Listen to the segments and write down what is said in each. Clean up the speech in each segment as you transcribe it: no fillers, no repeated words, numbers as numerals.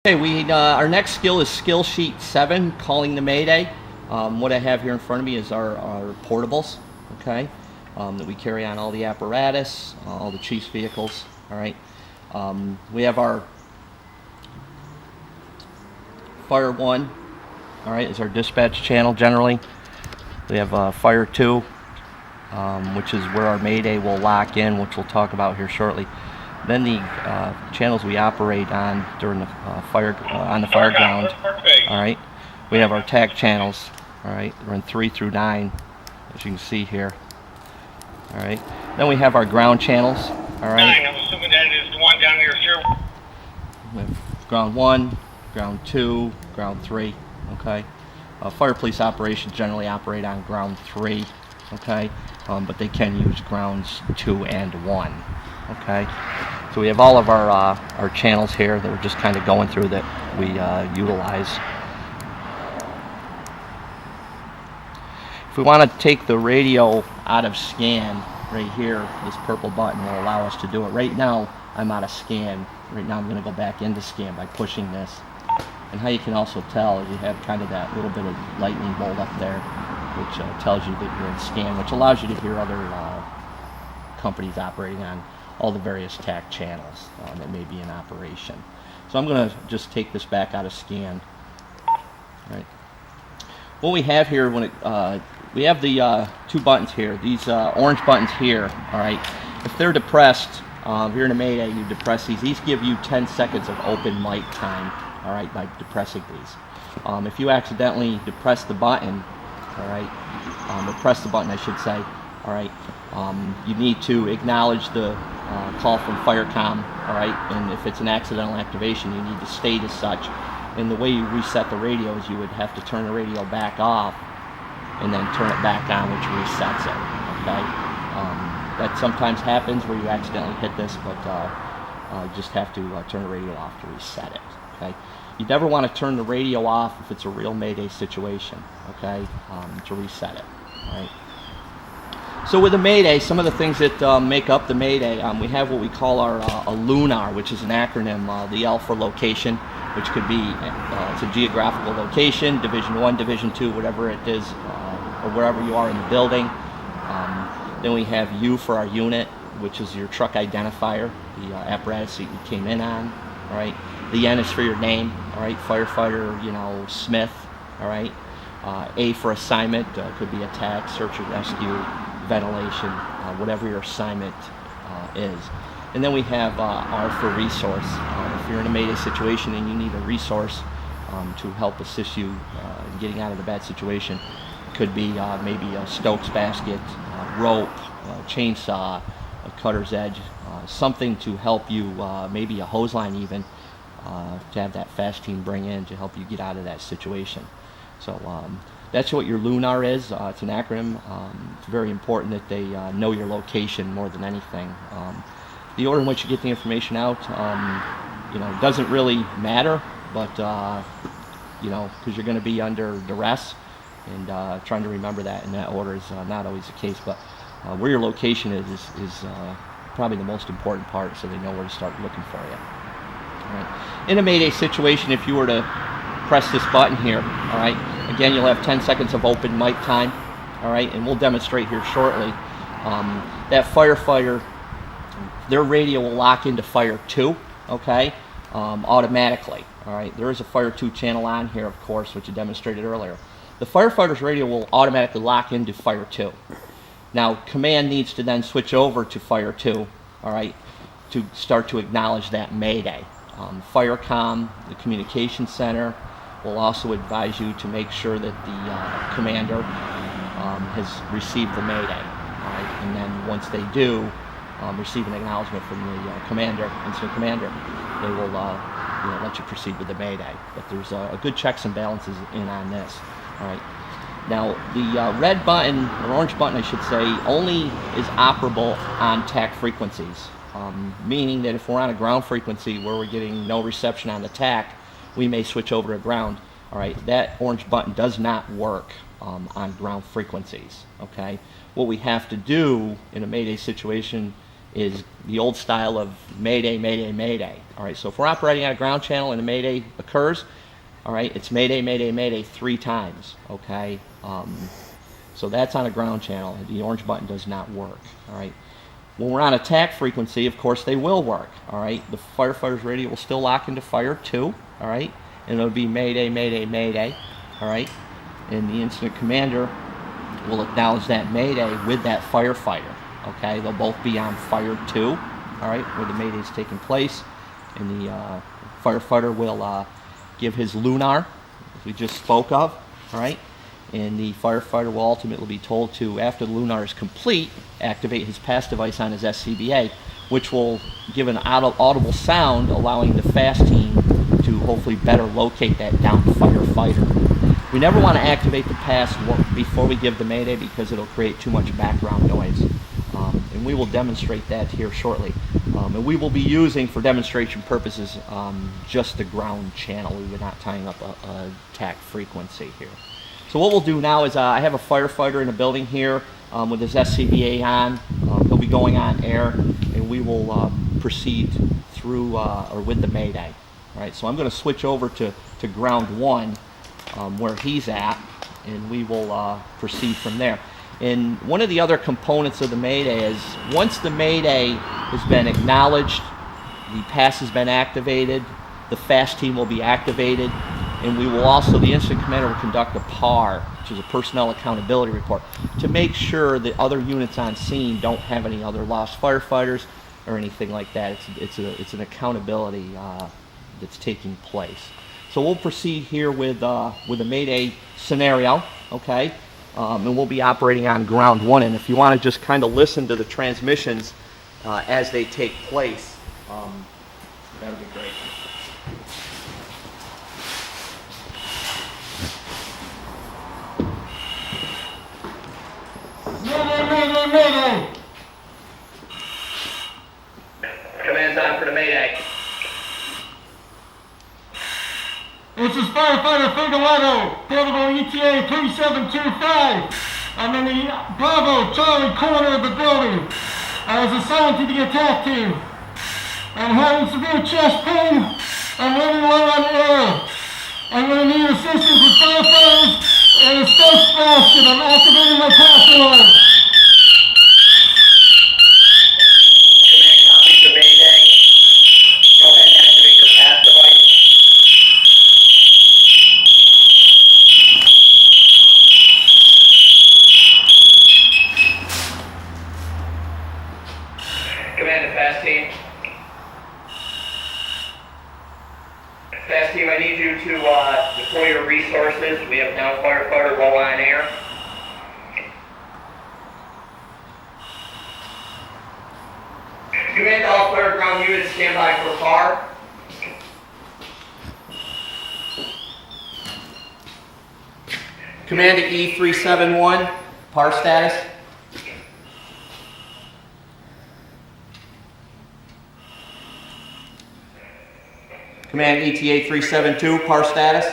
Okay, our next skill is skill sheet 7, calling the Mayday. What I have here in front of me is our portables, okay, that we carry on all the apparatus, all the chief's vehicles. All right, we have our Fire 1. All right, is our dispatch channel generally. We have Fire 2, which is where our Mayday will lock in, which we'll talk about here shortly. Then the channels we operate on during the on the fire ground. All right, we have our TAC channels. All right, run 3 through 9, as you can see here. All right, then we have our ground channels. All right. 9. I'm assuming that is the one down there, sir. We have ground 1, ground 2, ground 3. Okay. Fire police operations generally operate on ground 3. Okay, but they can use grounds 2 and 1. Okay, so we have all of our channels here that we're just kind of going through that we utilize. If we want to take the radio out of scan, right here, this purple button will allow us to do it. Right now, I'm out of scan. Right now, I'm going to go back into scan by pushing this. And how you can also tell is you have kind of that little bit of lightning bolt up there, which tells you that you're in scan, which allows you to hear other companies operating on all the various TAC channels that may be in operation. So I'm going to just take this back out of scan. All right. What we have here, we have the 2 buttons here. These orange buttons here. All right. If they're depressed, here in a Mayday, you depress these. These give you 10 seconds of open mic time. All right, by depressing these. If you accidentally depress the button, all right, or press the button, I should say. All right, you need to acknowledge the call from Firecom, all right, and if it's an accidental activation, you need to state as such. And the way you reset the radio is you would have to turn the radio back off and then turn it back on, which resets it, okay? That sometimes happens where you accidentally hit this, but you just have to turn the radio off to reset it, okay? You never want to turn the radio off if it's a real Mayday situation, okay, to reset it, all right? So with the Mayday, some of the things that make up the Mayday, we have what we call our a LUNAR, which is an acronym, the L for location, which could be it's a geographical location, Division 1, Division 2, whatever it is, or wherever you are in the building. Then we have U for our unit, which is your truck identifier, the apparatus that you came in on, all right? The N is for your name, all right? Firefighter, Smith, all right? A for assignment, could be attack, search and rescue, ventilation, whatever your assignment is. And then we have R for resource. If you're in a Mayday situation and you need a resource to help assist you in getting out of the bad situation, it could be maybe a Stokes basket, rope, chainsaw, a cutter's edge, something to help you, maybe a hose line even, to have that fast team bring in to help you get out of that situation. So that's what your LUNAR is. It's an acronym. It's very important that they know your location more than anything. The order in which you get the information out, doesn't really matter, but because you're going to be under duress, and trying to remember that in that order is not always the case. But where your location is probably the most important part, so they know where to start looking for you. All right. In a Mayday situation, if you were to press this button here, all right, again, you'll have 10 seconds of open mic time, all right, and we'll demonstrate here shortly. That firefighter, their radio will lock into Fire 2, okay, automatically, all right. There is a Fire 2 channel on here, of course, which you demonstrated earlier. The firefighter's radio will automatically lock into Fire 2. Now, command needs to then switch over to Fire 2, all right, to start to acknowledge that Mayday. Firecom, the communication center, will also advise you to make sure that the commander has received the Mayday. All right? And then once they do receive an acknowledgement from the incident commander, they will let you proceed with the Mayday. But there's a good checks and balances in on this. All right. Now the red button, or orange button I should say, only is operable on TAC frequencies, meaning that if we're on a ground frequency where we're getting no reception on the TAC, we may switch over to ground. All right, that orange button does not work on ground frequencies. Okay, what we have to do in a Mayday situation is the old style of Mayday, Mayday, Mayday. All right, so if we're operating on a ground channel and a Mayday occurs, all right, it's Mayday, Mayday, Mayday 3 times, okay? So that's on a ground channel. The orange button does not work, all right? When we're on attack frequency, of course, they will work, all right? The firefighter's radio will still lock into fire 2, all right? And it'll be Mayday, Mayday, Mayday, all right? And the incident commander will acknowledge that Mayday with that firefighter, okay? They'll both be on fire 2, all right, where the Mayday is taking place. And the firefighter will give his lunar, as we just spoke of, all right? And the firefighter will ultimately be told to, after the lunar is complete, activate his pass device on his SCBA, which will give an audible sound, allowing the fast team to hopefully better locate that downed firefighter. We never want to activate the pass before we give the Mayday because it'll create too much background noise. And we will demonstrate that here shortly. And we will be using, for demonstration purposes, just the ground channel. We are not tying up a attack frequency here. So what we'll do now is I have a firefighter in the building here with his SCBA on. He'll be going on air, and we will proceed through or with the Mayday. All right, so I'm going to switch over to ground 1 where he's at, and we will proceed from there. And one of the other components of the Mayday is once the Mayday has been acknowledged, the pass has been activated, the fast team will be activated, and we will also, the incident commander will conduct a PAR, which is a personnel accountability report, to make sure that other units on scene don't have any other lost firefighters or anything like that. It's an accountability that's taking place. So we'll proceed here with a Mayday scenario, okay? And we'll be operating on ground 1. And if you want to just kind of listen to the transmissions as they take place, that would be great. Mayday, Mayday, Mayday! Command's on for the Mayday. This is firefighter Figueredo, portable ETA 3725. I'm in the Bravo Charlie corner of the building. I was assigned to the attack team. I'm having severe chest pain. I'm running low on air. I'm going to need assistance with firefighters and a stokes basket. I'm activating my pass alarm. Command copies the Mayday. Go ahead and activate your pass device. Command to fast team. Fast team, I need you to deploy your resources. We have now firefighter roll on air. Command to all flare ground units, stand by for PAR. Command to E371, PAR status. Command ETA 372, PAR status.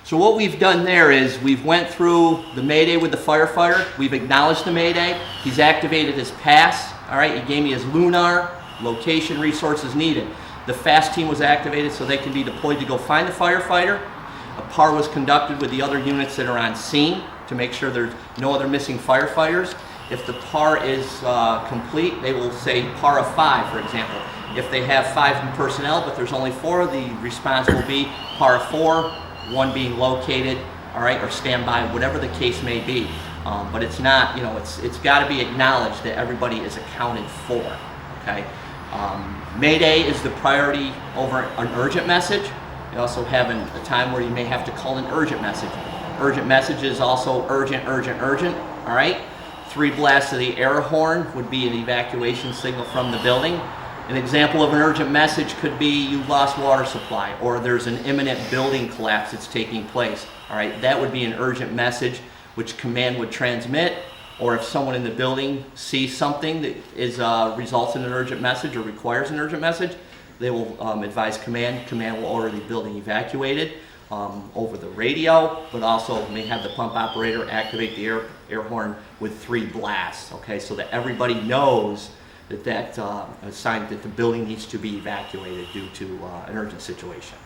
So what we've done there is we've went through the Mayday with the firefighter. We've acknowledged the Mayday. He's activated his pass. All right, he gave me his lunar, location, resources needed. The fast team was activated so they can be deployed to go find the firefighter. A PAR was conducted with the other units that are on scene to make sure there's no other missing firefighters. If the PAR is complete, they will say PAR of 5, for example. If they have 5 personnel, but there's only 4, the response will be PAR of 4, 1 being located, all right, or standby, whatever the case may be. But it's not, you know, it's got to be acknowledged that everybody is accounted for, okay? Mayday is the priority over an urgent message. You also have a time where you may have to call an urgent message. Urgent message is also urgent, urgent, urgent, all right? 3 blasts of the air horn would be an evacuation signal from the building. An example of an urgent message could be you've lost water supply or there's an imminent building collapse that's taking place. All right, that would be an urgent message which command would transmit, or if someone in the building sees something that is results in an urgent message or requires an urgent message, they will advise command. Command will order the building evacuated. over the radio, but also may have the pump operator activate the air horn with 3 blasts, okay, so that everybody knows that a sign that the building needs to be evacuated due to an urgent situation.